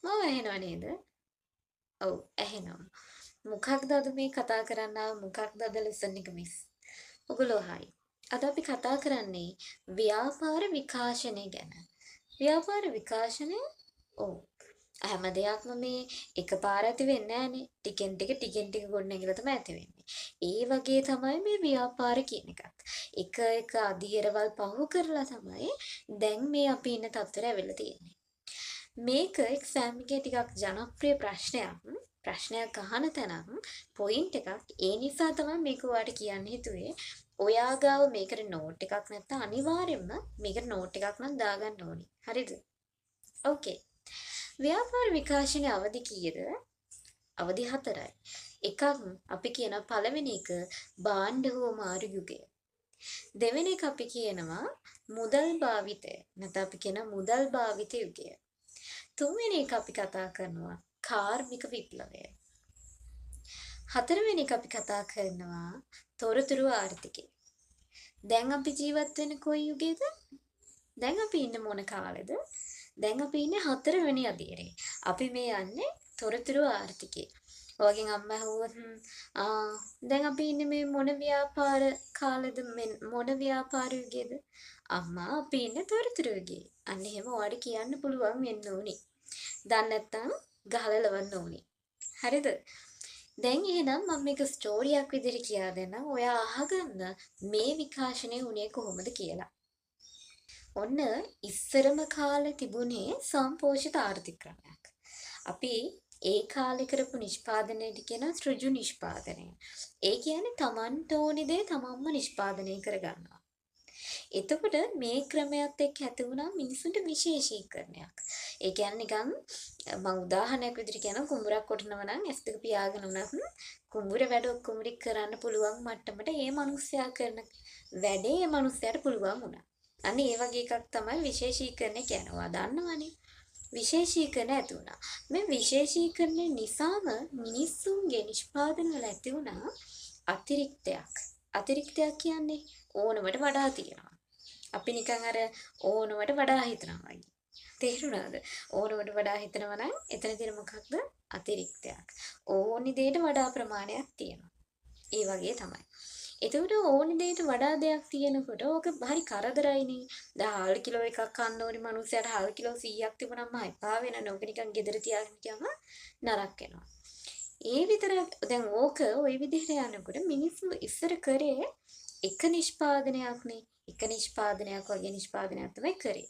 මම ඇහෙනව නේද? ඔව් ඇහෙනවා. මොකක්ද අද මේ කතා කරන්න මොකක්ද අද ලෙසන් එක මිස්? ඔගොල්ලෝ හයි. අද අපි කතා කරන්නේ ව්‍යාපාර විකාශනය ගැන. ව්‍යාපාර විකාශනය ඔව්. හැම දෙයක්ම මේ එකපාර ඇති වෙන්නේ නැහනේ. ටිකෙන් ටික ගොඩනැගිලා තමයි ඇති වෙන්නේ. ඒ වගේ තමයි මේ ව්‍යාපාර කියන එකත්. එක අදියරවල් පහු කරලා තමයි දැන් මේ අපි ඉන්න තත්ත්වයට ඇවිල්ලා තියෙන්නේ. මේක එක්සෑම් එකේ ටිකක් ජනප්‍රිය ප්‍රශ්නයක්. ප්‍රශ්නයක් අහන තැනක් පොයින්ට් එකක්. ඒ නිසා තමයි මේක ඔයාලට කියන්න හිතුවේ. ඔයා ගාව මේකට නෝට් එකක් නැත්නම් අනිවාර්යයෙන්ම මේකට නෝට් එකක් නම් දාගන්න ඕනි. හරිද? ඕකේ. ව්‍යාපාර විකාශනයේ අවධි කීයද? අවධි 4යි. එකක් අපි කියන පළවෙනි එක භාණ්ඩ හෝ මාරු යුගය. දෙවෙනි එක අපි කියනවා මුදල් භාවිතය. නැත්නම් අපි කියන මුදල් භාවිත යුගය. තුන්වෙනි එක අපි කතා කරනවා කාර්මික විප්ලවය. හතරවෙනි එක අපි කතා කරනවා තොරතුරු ආර්ථිකය. දැන් අපි ජීවත් වෙන්නේ කොයි යුගයේද? දැන් අපි ඉන්නේ මොන කාලෙද? දැන් අපි ඉන්නේ 4වෙනි අදියරේ. අපි මේ යන්නේ තොරතුරු ආර්ථිකේ. ඔයගෙන් අම්මා ඇහුවොත් දැන් අපි ඉන්නේ මේ මොන ව්‍යාපාර කාලෙද මොන ව්‍යාපාර යුගයේද? අම්මා අපි ඉන්නේ තොරතුරු යුගයේ. අන්න එහෙම ඔයාලට කියන්න පුළුවන් වෙන්න ඕනි. දන්නේ නැත්නම් ගහලා ලවන්න ඕනි. හරිද? දැන් එහෙනම් මම මේක ස්ටෝරියක් විදිහට කියා දෙන්නම්. ඔයා අහගන්න මේ විකාශනය වුණේ කොහොමද කියලා. ඔන්න ඉස්සරම කාලේ තිබුණේ සම්පෝෂිත ආර්ථික ක්‍රමයක්. අපි ඒ කාලේ කරපු නිෂ්පාදනයට කියන ඍජු නිෂ්පාදනය. ඒ කියන්නේ Tamanට ඕනි දේ තමන්ම නිෂ්පාදනය කරගන්නවා. එතකොට මේ ක්‍රමයක් එක්ක ඇති වුණා මිනිසුන්ට විශේෂීකරණයක්. ඒ කියන්නේ නිකන් මම උදාහරණයක් විදිහට කියන කුඹුරක් කොටනවා නම් S2 පියාගෙන උනත් කුඹුර වැඩ ඔක්කොම කරන්න පුළුවන් මට්ටමට ඒ මිනිස්සයා කරන වැඩේ ඒ මිනිස්සයාට පුළුවන් වුණා. අන්න ඒ වගේ එකක් තමයි විශේෂීකරණය කියනවා. දන්නවනේ. විශේෂීකරණ ඇති වුණා. මේ විශේෂීකරණය නිසාම මිනිස්සුන්ගේ නිෂ්පාදන වල ඇති වුණා අතිරික්තයක්. අතිරික්තයක් කියන්නේ ඕනවට වඩා තියෙනවා. අපි නිකන් අර ඕනවට වඩා හිතනවා වගේ. තේරුණාද? ඕනවට වඩා හිතනවා නම් එතන තියෙන මොකක්ද? අතිරික්තයක්. ඕනි දෙයට වඩා ප්‍රමාණයක් තියෙනවා. ඒ වගේ තමයි. එතකොට ඕනි දෙයට වඩා දෙයක් තියෙනකොට ඕක හරි කරදරයිනේ. දැන් හාල් කිලෝ එකක් කන්න ඕනි මිනිස්සයාට හාල් කිලෝ 100ක් තිබුණාම එපා වෙනනේ. ඕක නිකන් ගෙදර තියාගෙන ගියාම නරක වෙනවා. ඒ විතරක් දැන් ඕක ওই විදිහට යනකොට මිනිස්සු ඉස්සර කරේ එක නිෂ්පාදනයක්නේ. එක නිෂ්පාදනයක් වගේ නිෂ්පාදනයක් තමයි කරේ.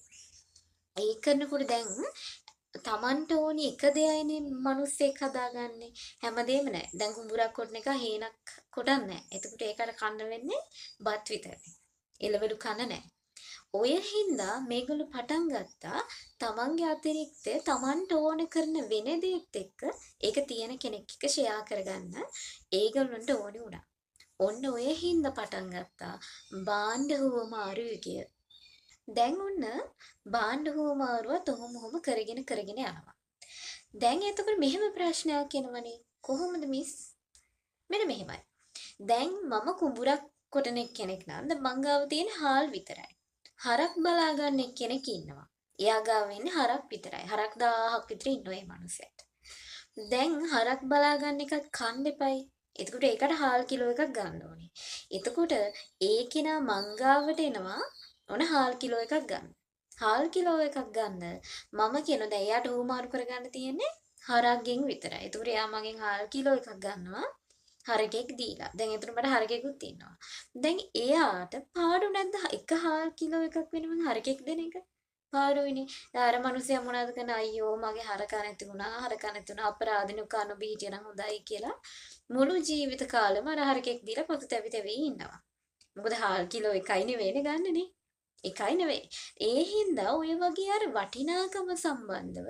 ඒ කරනකොට දැන් Tamanට ඕනි එක දෙයයිනේ මිනිස්සෙක් හදාගන්නේ. හැමදේම නෑ. දැන් කුඹුරක් කොටන එක හේනක් කොටන්නේ නෑ. එතකොට ඒකට කන්න වෙන්නේ බත් විතරයි. එළවලු කන නෑ. ඔය හින්දා මේගොල්ලෝ පටන් ගත්තා තමන්ගේ අතිරික්තය තමන්ට ඕන කරන වෙන දේත් එක්ක ඒක තියෙන කෙනෙක් එක්ක ෂෙයා කරගන්න ඒගොල්ලන්ට ඕනි වුණා. ඔන්න ඔය හින්දා පටන් ගත්තා භාණ්ඩ හුවමාරු යුගය. දැන් ඔන්න භාණ්ඩ හුවමාරුවත් ඔහොම කරගෙන යනවා. දැන් එතකොට මෙහෙම ප්‍රශ්නයක් එනවනේ. කොහොමද මිස්? මෙන්න මෙහෙමයි. දැන් මම කුඹුරක් කොටන කෙනෙක් නම් මං ගාව තියෙන හාල් විතරයි. හරක් බලා ගන්න කෙනෙක් ඉන්නවා. එයා ගාව ඉන්නේ හරක් විතරයි. හරක් 1000ක් විතර ඉන්නවා මේ මිනිහයාට. දැන් හරක් බලා ගන්න එකත් කන්න එපයි. එතකොට ඒකට හාල් කිලෝ එකක් ගන්න ඕනේ. එතකොට ඒ කෙනා මං ගාවට එනවා ඕන හාල් කිලෝ එකක් ගන්න. හාල් කිලෝ එකක් ගන්න මම කියන දැන් එයාට උමාරු කරගන්න තියෙන්නේ හරක්ගෙන් විතරයි. එතකොට එයා මගෙන් හාල් කිලෝ එකක් ගන්නවා. හරකෙක් දීලා. දැන් එතන මට හරකෙකුත් ඉන්නවා. දැන් එයාට පාඩු නැද්ද එක හාල් කිලෝ එකක් වෙනම හරකෙක් දෙන එක? පාඩුයිනේ. දැන් අර මිනිස්සයා මොනවද කරන්නේ? අයියෝ මගේ හරක නැති වුණා. හරක නැති වුණා. අපරාධිනු කන බීටිය නම් හොඳයි කියලා මුළු ජීවිත කාලෙම අර හරකෙක් දීලා පොතු තැවි ඉන්නවා. මොකද හාල් කිලෝ එකයි නෙවෙයිනේ ගන්නනේ. එකයි නෙවෙයි. ඒ හින්දා ඔය වගේ අර වටිනාකම සම්බන්ධව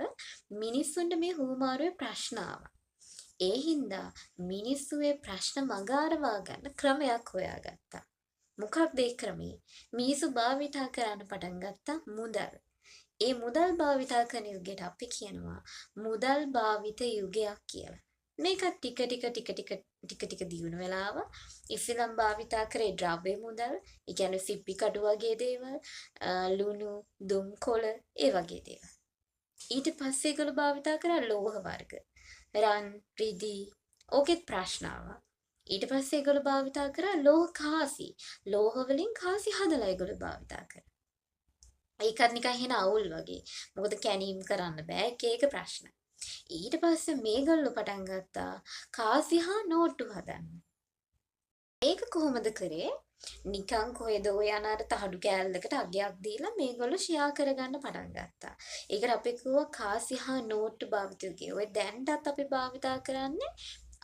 මිනිස්සුන්ට මේ හුවමාරුවේ ප්‍රශ්න ආවා. ඒ හින්දා මිනිස්සු ඒ ප්‍රශ්න මග අරවා ගන්න ක්‍රමයක් හොයාගත්තා. මොකක්ද ඒ ක්‍රමේ? මිනිස්සු භාවිතා කරන්න පටන් ගත්තා මුදල්. ඒ මුදල් භාවිතා කරන යුගයට අපි කියනවා මුදල් භාවිත යුගයක් කියලා. මේක ටික දියුණු වෙලා ආවා. ඉස්සෙල්ලම භාවිතා කරේ ද්‍රව්‍ය මුදල්. ඒ කියන්නේ සිප්පි කඩු වගේ දේවල්, ලුණු, දුම් කොළ ඒ වගේ දේවල්. ඊට පස්සේ ඒගොල්ලෝ භාවිතා කරා ලෝහ වර්ග. රන්, රිදී ඕකෙත් ප්‍රශ්න ආවා. ඊට පස්සේ ඒගොල්ලෝ භාවිතා කරා ලෝහ කාසි. ලෝහ වලින් කාසි හදලා ඒගොල්ලෝ භාවිතා කරා. ඒකත් නිකන් හින අවුල් වගේ. මොකද කැණීම් කරන්න බෑ එක එක ප්‍රශ්න. ඊට පස්සේ මේගොල්ලෝ පටන් ගත්තා කාසි හා නෝට්ටු හදන්න. ඒක කොහොමද කරේ? නිකන් කොහෙද ඔය යන අර තහඩු කෑල්ලකට අගයක් දීලා මේගොල්ලෝ ෂෙයා කරගන්න පටන් ගත්තා. ඒකට අපි කිව්වා කාසි හා නෝට්ටු භාවිතය කියලා. ඔය දැන්ටත් අපි භාවිතා කරන්නේ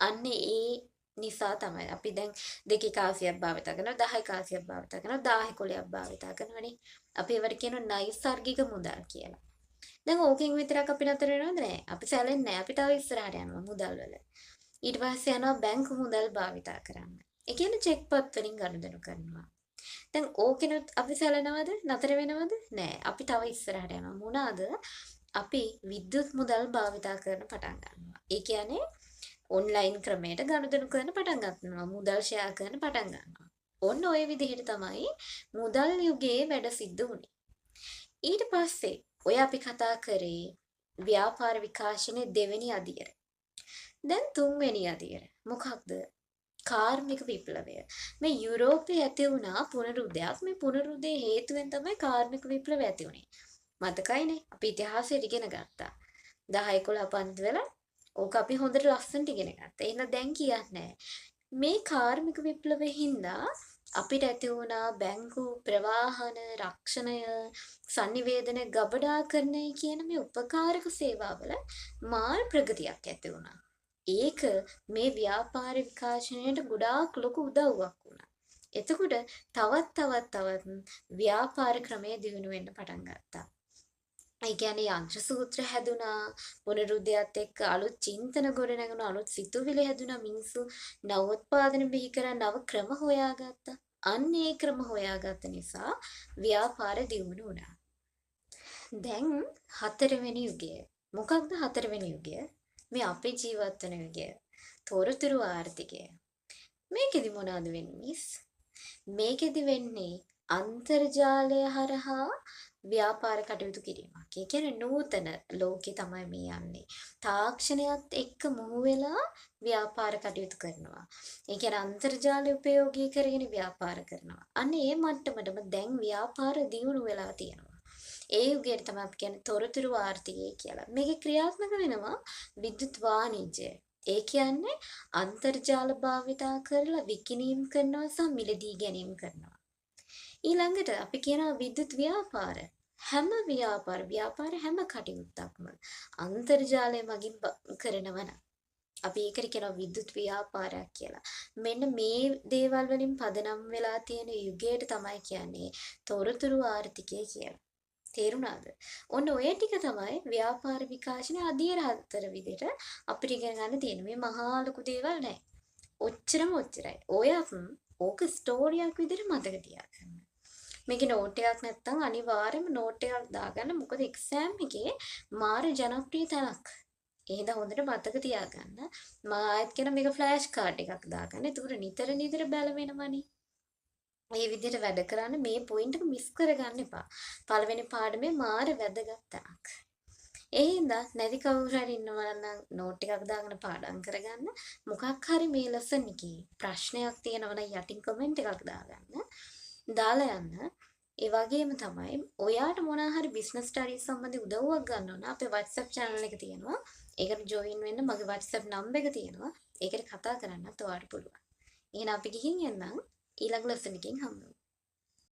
අන්නේ ඒ නිසා තමයි. අපි දැන් 2 කාසියක් භාවිතා කරනවා, 10 කාසියක් භාවිතා කරනවා, 10 කොලයක් භාවිතා කරනවානේ. අපි ඒවට කියනවා නෛසර්ගික මුදල් කියලා. දැන් ඕකෙන් විතරක් අපි නතර වෙනවද නැහැ. අපි සැලෙන්නේ නැහැ. අපි තව ඉස්සරහට යනවා මුදල් වල. ඊට පස්සේ යනවා බැංකු මුදල් භාවිතා කරන්න. ඒ කියන්නේ චෙක් පත් වලින් ගනුදෙනු කරනවා. දැන් ඕකෙනුත් අපි සැලෙනවද? නතර වෙනවද? නෑ. අපි තව ඉස්සරහට යනවා. මොනවාද? අපි විද්‍යුත් මුදල් භාවිතා කරන පටන් ගන්නවා. ඒ කියන්නේ ඔන්ලයින් ක්‍රමයට ගනුදෙනු කරන පටන් ගන්නවා. මුදල් ෂෙයා කරන පටන් ගන්නවා. ඔන්න ඔය විදිහට තමයි මුදල් යුගයේ වැඩ සිද්ධ වුනේ. ඊට පස්සේ ඔය අපි කතා කරේ ව්‍යාපාර විකාශනයේ දෙවෙනි අදියර. දැන් තුන්වෙනි අදියර. මොකක්ද? කාර්මික විප්ලවය. මේ යුරෝපයේ ඇති වුණා පුනරුදයක්. මේ පුනරුදේ හේතුවෙන් තමයි කාර්මික විප්ලවය ඇති වුනේ. මතකයිනේ අපි ඉතිහාසයට ඉගෙන ගත්තා. 10 11 පන්ති වල ඕක අපි හොඳට ලස්සනට ඉගෙන ගත්තා. එහෙනම් දැන් කියන්නේ මේ කාර්මික විප්ලවයෙන් හින්දා අපිට ඇති වුණා බැංකු ප්‍රවාහන රක්ෂණය sannivedana ගබඩාකරණය කියන මේ උපකාරක සේවාවල මාල් ප්‍රගතියක් ඇති වුණා. ඒක මේ ව්‍යාපාර විකාශනයට ගොඩාක් ලොකු උදව්වක් වුණා. එතකොට තවත් ව්‍යාපාර ක්‍රමය දියුණු වෙන්න පටන් ගත්තා. ඒ කියන්නේ යන්ත්‍ර සූත්‍ර හැදුනා, පුනරුද්දයත් එක්ක අලුත් චින්තන ගොඩනැගුණා, අලුත් සිතුවිලි හැදුනා, මිනිස්සු නවෝත්පාදන බිහි කරා, නව ක්‍රම හොයාගත්තා. අන්න ඒ ක්‍රම හොයාගත්ත නිසා ව්‍යාපාර දියුණු වුණා. දැන් හතරවෙනි යුගය. මොකක්ද හතරවෙනි යුගය? මේ අපේ ජීවත් වෙන යුගය. තොරතුරු ආර්ථිකය. මේකෙදි මොනවද වෙන්නේ? මේකෙදි වෙන්නේ අන්තර්ජාලය හරහා ව්‍යාපාර කටයුතු කිරීමක්. ඒ කියන්නේ නූතන ලෝකේ තමයි මේ යන්නේ. තාක්ෂණයත් එක්ක මුහු වෙලා ව්‍යාපාර කටයුතු කරනවා. ඒ කියන්නේ අන්තර්ජාලය උපයෝගී කරගෙන ව්‍යාපාර කරනවා. අන්න ඒ මට්ටමටම දැන් ව්‍යාපාර දියුණු වෙලා තියෙනවා. ඒ යුගයට තමයි අපි කියන්නේ තොරතුරු ආර්ථිකය කියලා. මේකේ ක්‍රියාත්මක වෙනවා විද්‍යුත් වාණිජ්‍යය. ඒ කියන්නේ අන්තර්ජාල භාවිතා කරලා විකිණීම් කරනවා සහ මිලදී ගැනීම කරනවා. ඊළඟට අපි කියනවා විද්‍යුත් ව්‍යාපාර. හැම ව්‍යාපාර හැම කටයුත්තක්ම අන්තර්ජාලය මගින් කරනවා නම් අපි ඒකට කියනවා විද්‍යුත් ව්‍යාපාරයක් කියලා. මෙන්න මේ දේවල් වලින් පදනම් වෙලා තියෙන යුගයට තමයි කියන්නේ තොරතුරු ආර්ථිකය කියලා. තේරුණාද? ඔන්න ඔය ටික තමයි ව්‍යාපාර විකාශනයේ අදියර හතර විදිහට අපිට ඉගෙන ගන්න තියෙන. මේ මහා ලොකු දේවල් නෑ. ඔච්චරයි. ඔයත් ඕක ස්ටෝරියක් විදිහට මතක තියාගන්න. මේකේ නෝට් එකක් නැත්නම් අනිවාර්යයෙන්ම නෝට් එකක් දාගන්න. මොකද එක්සෑම් එකේ මාර ජනප්‍රිය තැනක්. එහෙනම් හොඳට මතක තියාගන්න. මම ආයෙත් කියන මේක ෆ්ලෑෂ් කාඩ් එකක් දාගන්න. ඒකට නිතර බැලවෙනවනේ. මේ විදිහට වැඩ කරන්න මේ පොයින්ට් එක මිස් කරගන්න එපා. පළවෙනි පාඩමේ මාර වැදගත් තැනක්. ඒ හින්දා නැති කවුරු හරි ඉන්නවා නම් නෝට් එකක් දාගෙන පාඩම් කරගන්න. මොකක් හරි මේ ලෙසන් එකේ ප්‍රශ්නයක් තියෙනවා නම් යටින් කමෙන්ට් එකක් දාගන්න. දාලා යන්න. ඒ වගේම තමයි ඔයාට මොනවා හරි බිස්නස් ස්ටඩීස් සම්බන්ධ උදව්වක් ගන්න ඕන අපේ WhatsApp channel එක තියෙනවා. ඒකට join වෙන්න මගේ WhatsApp number එක තියෙනවා. ඒකට කතා කරන්නත් ඔයාලට පුළුවන්. එහෙනම් අපි ගිහින් එන්නම්. ඊළඟ ලෙසන් එකකින් හම්බෙමු.